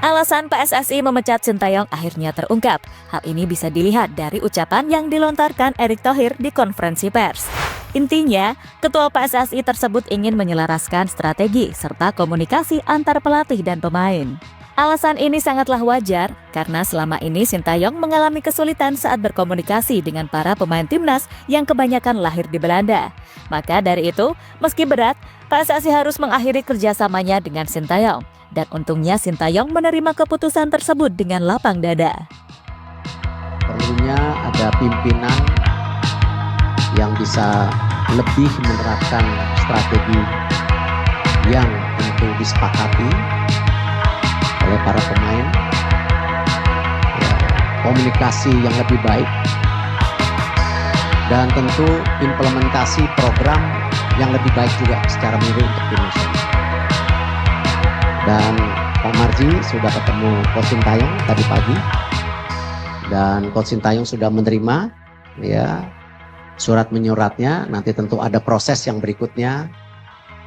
Alasan PSSI memecat Sintayong akhirnya terungkap. Hal ini bisa dilihat dari ucapan yang dilontarkan Erick Thohir di konferensi pers. Intinya, Ketua PSSI tersebut ingin menyelaraskan strategi serta komunikasi antar pelatih dan pemain. Alasan ini sangatlah wajar karena selama ini Sintayong mengalami kesulitan saat berkomunikasi dengan para pemain timnas yang kebanyakan lahir di Belanda. Maka dari itu, meski berat, PSSI harus mengakhiri kerjasamanya dengan Sintayong. Dan untungnya Sintayong menerima keputusan tersebut dengan lapang dada. Perlunya ada pimpinan yang bisa lebih menerapkan strategi yang tentu disepakati oleh para pemain, komunikasi yang lebih baik, dan tentu implementasi program yang lebih baik juga secara menyeluruh untuk timnas. Dan Pak Marji sudah ketemu Coach Sintayong tadi pagi, dan Coach Sintayong sudah menerima surat menyuratnya. Nanti tentu ada proses yang berikutnya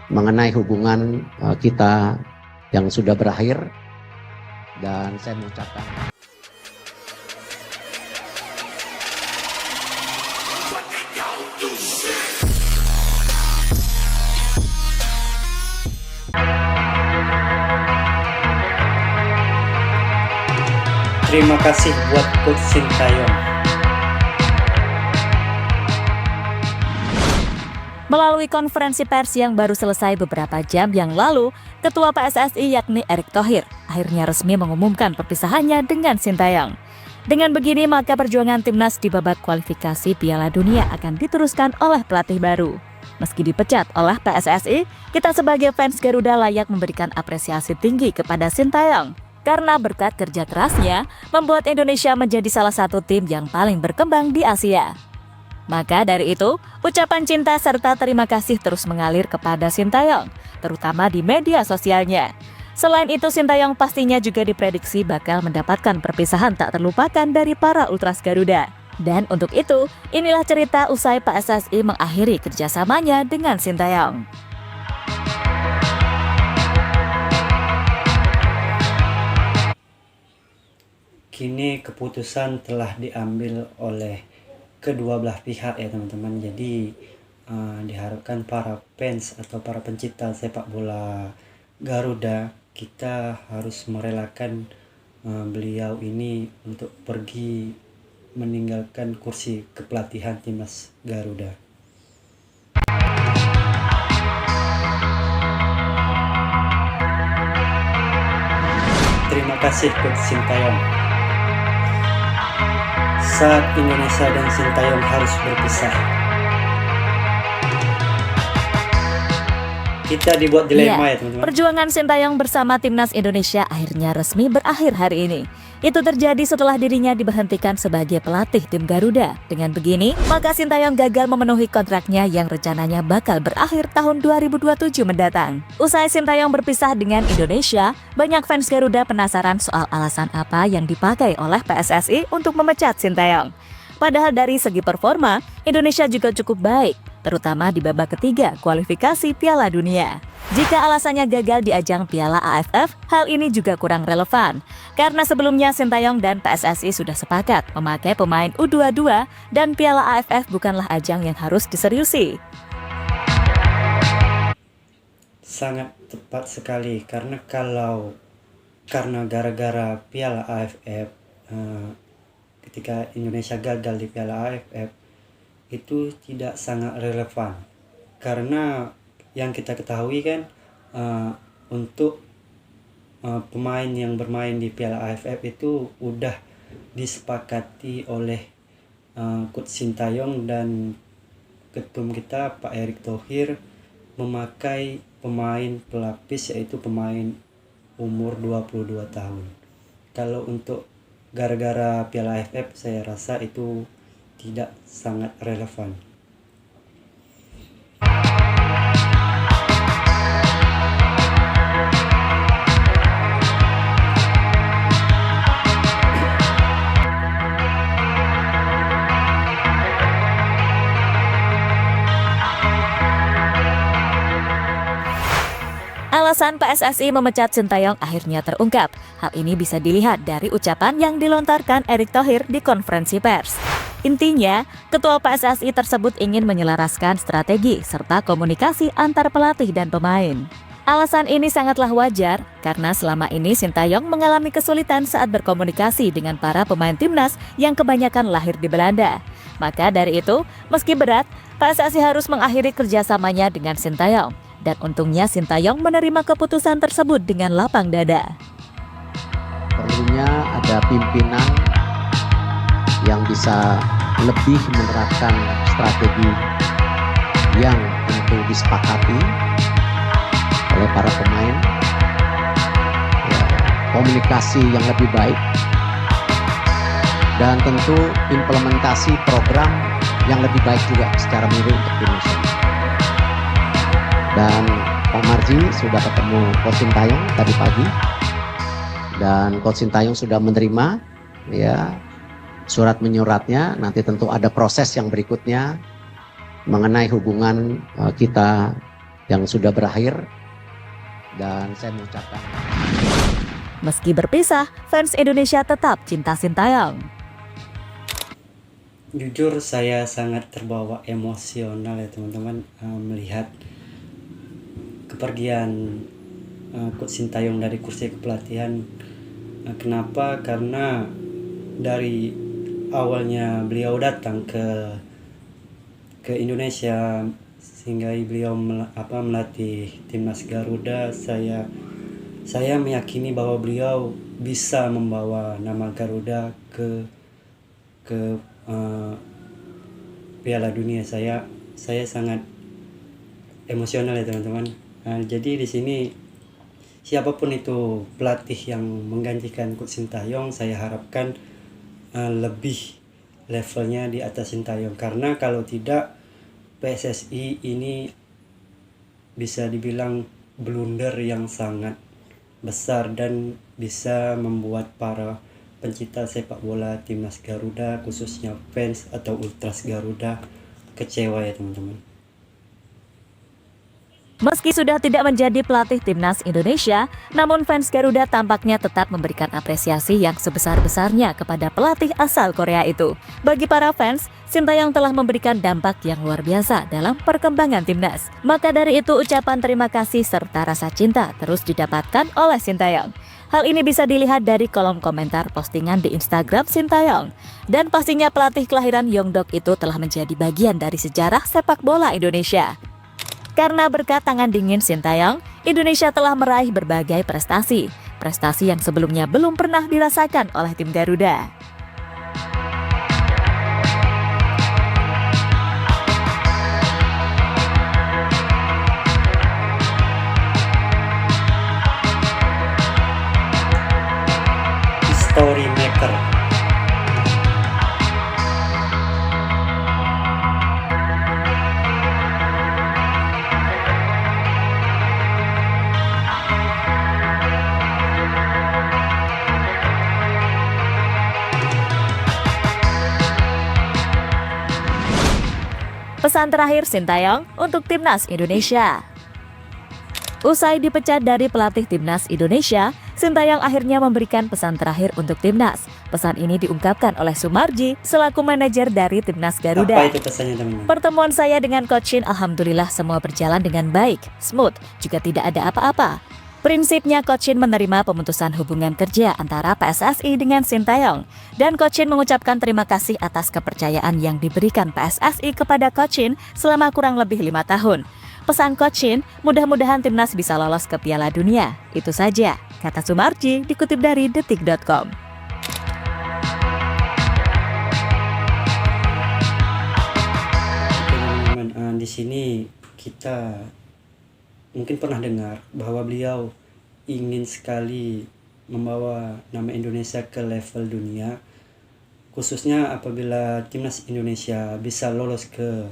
mengenai hubungan kita yang sudah berakhir, dan saya mengucapkan terima kasih buat Coach Sintayong. Melalui konferensi pers yang baru selesai beberapa jam yang lalu, Ketua PSSI yakni Erick Thohir akhirnya resmi mengumumkan perpisahannya dengan Sintayong. Dengan begini, maka perjuangan timnas di babak kualifikasi Piala Dunia akan diteruskan oleh pelatih baru. Meski dipecat oleh PSSI, kita sebagai fans Garuda layak memberikan apresiasi tinggi kepada Sintayong. Karena berkat kerja kerasnya, membuat Indonesia menjadi salah satu tim yang paling berkembang di Asia. Maka dari itu, ucapan cinta serta terima kasih terus mengalir kepada Sintayong, terutama di media sosialnya. Selain itu, Sintayong pastinya juga diprediksi bakal mendapatkan perpisahan tak terlupakan dari para Ultras Garuda. Dan untuk itu, inilah cerita usai PSSI mengakhiri kerjasamanya dengan Sintayong. Kini keputusan telah diambil oleh kedua belah pihak ya teman-teman. Jadi diharapkan para fans atau para pencinta sepak bola Garuda, kita harus merelakan beliau ini untuk pergi meninggalkan kursi kepelatihan timnas Garuda. Terima kasih Coach Sintayong. Saat Indonesia dan Sintayong harus berpisah, kita dibuat dilema ya teman-teman. Perjuangan Sintayong bersama timnas Indonesia akhirnya resmi berakhir hari ini. Itu terjadi setelah dirinya diberhentikan sebagai pelatih tim Garuda. Dengan begini, maka Sintayong gagal memenuhi kontraknya yang rencananya bakal berakhir tahun 2027 mendatang. Usai Sintayong berpisah dengan Indonesia, banyak fans Garuda penasaran soal alasan apa yang dipakai oleh PSSI untuk memecat Sintayong. Padahal dari segi performa, Indonesia juga cukup baik, terutama di babak ketiga kualifikasi Piala Dunia. Jika alasannya gagal di ajang Piala AFF, hal ini juga kurang relevan. Karena sebelumnya Sintayong dan PSSI sudah sepakat memakai pemain U22 dan Piala AFF bukanlah ajang yang harus diseriusi. Sangat tepat sekali, karena gara-gara Piala AFF, ketika Indonesia gagal di Piala AFF, itu tidak sangat relevan. Karena yang kita ketahui kan, untuk pemain yang bermain di Piala AFF itu udah disepakati oleh Coach Sintayong dan ketum kita Pak Erick Thohir memakai pemain pelapis, yaitu pemain umur 22 tahun. Kalau untuk gara-gara Piala AFF, saya rasa itu tidak sangat relevan. Alasan PSSI memecat Sintayong akhirnya terungkap. Hal ini bisa dilihat dari ucapan yang dilontarkan Erick Thohir di konferensi pers. Intinya, ketua PSSI tersebut ingin menyelaraskan strategi serta komunikasi antar pelatih dan pemain. Alasan ini sangatlah wajar karena selama ini Sintayong mengalami kesulitan saat berkomunikasi dengan para pemain timnas yang kebanyakan lahir di Belanda. Maka dari itu, meski berat, PSSI harus mengakhiri kerjasamanya dengan Sintayong. Dan untungnya Sintayong menerima keputusan tersebut dengan lapang dada. Perlunya ada pimpinan yang bisa lebih menerapkan strategi yang tentu disepakati oleh para pemain, ya, komunikasi yang lebih baik, dan tentu implementasi program yang lebih baik juga secara menyeluruh untuk tim nasional. Dan Pak Marji sudah ketemu Coach Sintayong tadi pagi, dan Coach Sintayong sudah menerima ya surat menyuratnya. Nanti tentu ada proses yang berikutnya mengenai hubungan kita yang sudah berakhir. Dan saya mengucapkan, meski berpisah, fans Indonesia tetap cinta Sintayong. Jujur saya sangat terbawa emosional ya teman-teman, melihat kepergian Coach Sintayong dari kursi kepelatihan. Kenapa? Karena dari awalnya beliau datang ke Indonesia sehingga beliau melatih timnas Garuda, saya meyakini bahwa beliau bisa membawa nama Garuda ke Piala Dunia. Saya sangat emosional ya teman-teman. Jadi di sini siapapun itu pelatih yang menggantikan Coach Sintayong, saya harapkan lebih levelnya di atas Sintayong, karena kalau tidak PSSI ini bisa dibilang blunder yang sangat besar dan bisa membuat para pencinta sepak bola timnas Garuda, khususnya fans atau ultras Garuda, kecewa ya teman-teman. Meski sudah tidak menjadi pelatih timnas Indonesia, namun fans Garuda tampaknya tetap memberikan apresiasi yang sebesar-besarnya kepada pelatih asal Korea itu. Bagi para fans, Sintayong telah memberikan dampak yang luar biasa dalam perkembangan timnas. Maka dari itu ucapan terima kasih serta rasa cinta terus didapatkan oleh Sintayong. Hal ini bisa dilihat dari kolom komentar postingan di Instagram Sintayong. Dan pastinya pelatih kelahiran Yeongdeok itu telah menjadi bagian dari sejarah sepak bola Indonesia. Karena berkat tangan dingin Sintayong, Indonesia telah meraih berbagai prestasi. Prestasi yang sebelumnya belum pernah dirasakan oleh tim Garuda. Story maker. Pesan terakhir Sintayong untuk timnas Indonesia. Usai dipecat dari pelatih timnas Indonesia, Sintayong akhirnya memberikan pesan terakhir untuk timnas. Pesan ini diungkapkan oleh Sumarji selaku manajer dari timnas Garuda. Apa itu pesannya teman-teman? Pertemuan saya dengan Coach Shin alhamdulillah semua berjalan dengan baik, smooth, juga tidak ada apa-apa. Prinsipnya Coach Shin menerima pemutusan hubungan kerja antara PSSI dengan Sintayong. Dan Coach Shin mengucapkan terima kasih atas kepercayaan yang diberikan PSSI kepada Coach Shin selama kurang lebih 5 tahun. Pesan Coach Shin, mudah-mudahan timnas bisa lolos ke Piala Dunia. Itu saja, kata Sumarji dikutip dari detik.com. Teman-teman, di sini kita mungkin pernah dengar bahwa beliau ingin sekali membawa nama Indonesia ke level dunia, khususnya apabila timnas Indonesia bisa lolos ke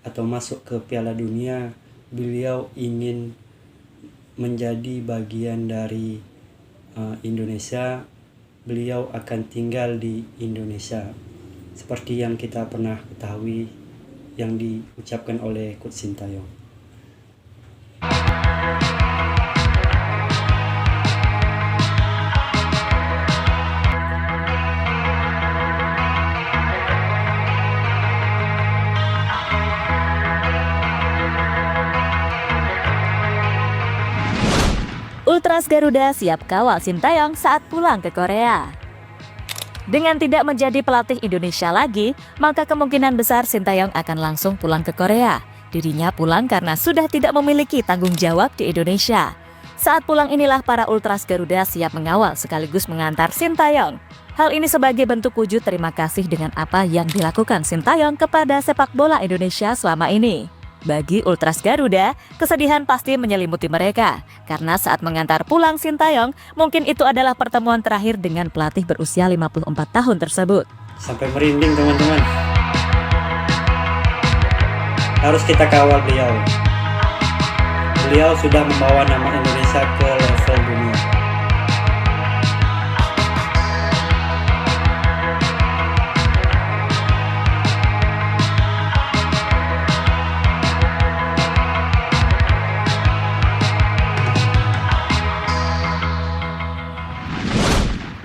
atau masuk ke Piala Dunia. Beliau ingin menjadi bagian dari Indonesia. Beliau akan tinggal di Indonesia seperti yang kita pernah ketahui yang diucapkan oleh Coach Sintayong. Ultras Garuda siap kawal Sintayong saat pulang ke Korea. Dengan tidak menjadi pelatih Indonesia lagi, maka kemungkinan besar Sintayong akan langsung pulang ke Korea. Dirinya pulang karena sudah tidak memiliki tanggung jawab di Indonesia. Saat pulang inilah para Ultras Garuda siap mengawal sekaligus mengantar Sintayong. Hal ini sebagai bentuk wujud terima kasih dengan apa yang dilakukan Sintayong kepada sepak bola Indonesia selama ini. Bagi Ultras Garuda, kesedihan pasti menyelimuti mereka. Karena saat mengantar pulang Sintayong, mungkin itu adalah pertemuan terakhir dengan pelatih berusia 54 tahun tersebut. Sampai merinding teman-teman. Harus kita kawal beliau. Beliau sudah membawa nama Indonesia ke level dunia.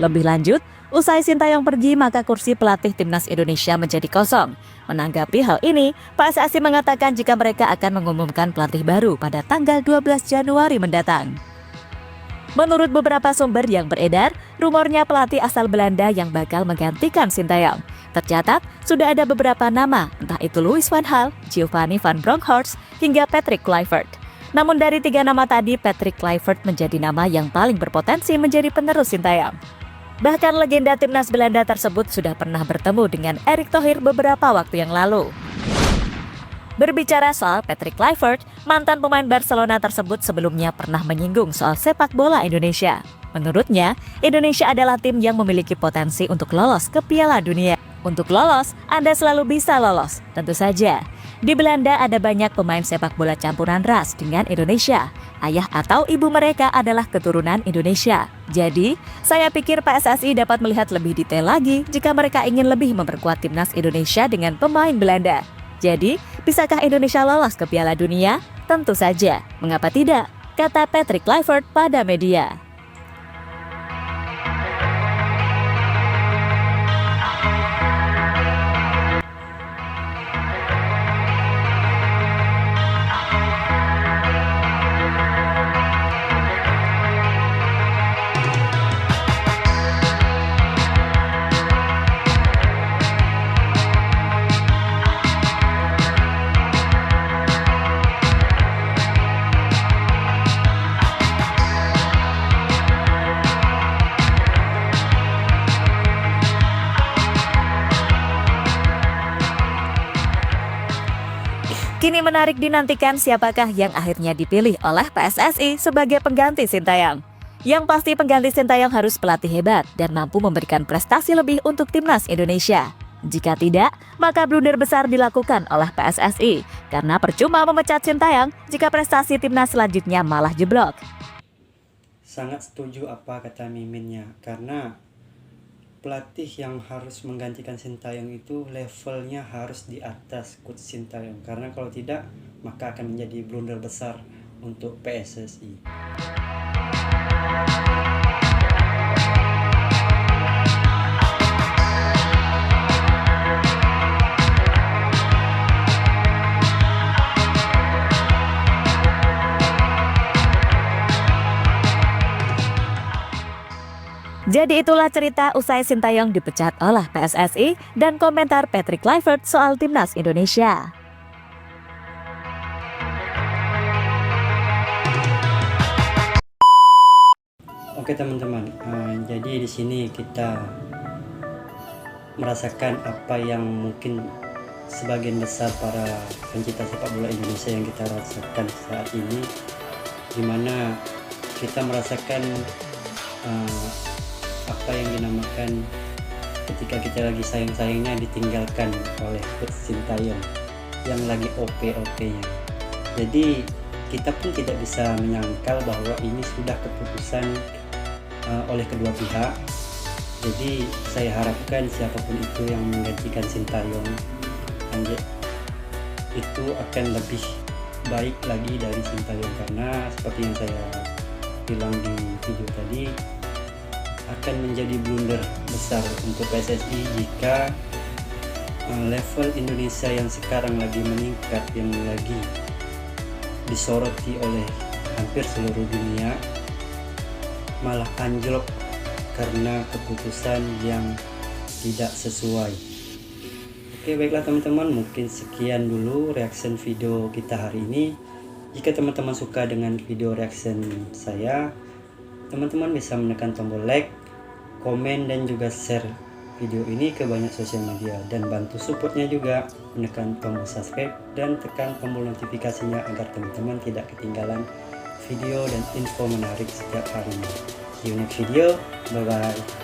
Lebih lanjut, usai Sintayong pergi maka kursi pelatih timnas Indonesia menjadi kosong. Menanggapi hal ini, PSSI mengatakan jika mereka akan mengumumkan pelatih baru pada tanggal 12 Januari mendatang. Menurut beberapa sumber yang beredar, rumornya pelatih asal Belanda yang bakal menggantikan Sintayong. Tercatat, sudah ada beberapa nama, entah itu Louis van Gaal, Giovanni van Bronckhorst, hingga Patrick Kluivert. Namun dari 3 nama tadi, Patrick Kluivert menjadi nama yang paling berpotensi menjadi penerus Sintayong. Bahkan legenda timnas Belanda tersebut sudah pernah bertemu dengan Erick Thohir beberapa waktu yang lalu. Berbicara soal Patrick Kluivert, mantan pemain Barcelona tersebut sebelumnya pernah menyinggung soal sepak bola Indonesia. Menurutnya, Indonesia adalah tim yang memiliki potensi untuk lolos ke Piala Dunia. Untuk lolos, Anda selalu bisa lolos, tentu saja. Di Belanda ada banyak pemain sepak bola campuran ras dengan Indonesia. Ayah atau ibu mereka adalah keturunan Indonesia. Jadi, saya pikir PSSI dapat melihat lebih detail lagi jika mereka ingin lebih memperkuat timnas Indonesia dengan pemain Belanda. Jadi, bisakah Indonesia lolos ke Piala Dunia? Tentu saja. Mengapa tidak? Kata Patrick Kluivert pada media. Kini menarik dinantikan siapakah yang akhirnya dipilih oleh PSSI sebagai pengganti Sintayong. Yang pasti pengganti Sintayong harus pelatih hebat dan mampu memberikan prestasi lebih untuk timnas Indonesia. Jika tidak, maka blunder besar dilakukan oleh PSSI karena percuma memecat Sintayong jika prestasi timnas selanjutnya malah jeblok. Sangat setuju apa kata Miminnya, karena pelatih yang harus menggantikan Sintayong itu levelnya harus di atas coach Sintayong, karena kalau tidak maka akan menjadi blunder besar untuk PSSI. Jadi itulah cerita usai Sintayong dipecat oleh PSSI dan komentar Patrick Kluivert soal timnas Indonesia. Oke teman-teman, jadi di sini kita merasakan apa yang mungkin sebagian besar para pencinta sepak bola Indonesia yang kita rasakan saat ini, dimana kita merasakan apa yang dinamakan ketika kita lagi sayang-sayangnya ditinggalkan oleh coach Sintayong yang lagi OP-OP-nya. Jadi kita pun tidak bisa menyangkal bahwa ini sudah keputusan oleh kedua pihak. Jadi saya harapkan siapapun itu yang menggantikan Sintayong itu akan lebih baik lagi dari Sintayong, karena seperti yang saya bilang di video tadi, akan menjadi blunder besar untuk PSSI jika level Indonesia yang sekarang lagi meningkat, yang lagi disoroti oleh hampir seluruh dunia, malah anjlok karena keputusan yang tidak sesuai. Oke, baiklah teman-teman, mungkin sekian dulu reaction video kita hari ini. Jika teman-teman suka dengan video reaction saya, teman-teman bisa menekan tombol like, komen, dan juga share video ini ke banyak sosial media, dan bantu supportnya juga menekan tombol subscribe dan tekan tombol notifikasinya agar teman-teman tidak ketinggalan video dan info menarik setiap harinya. See you next video, bye bye.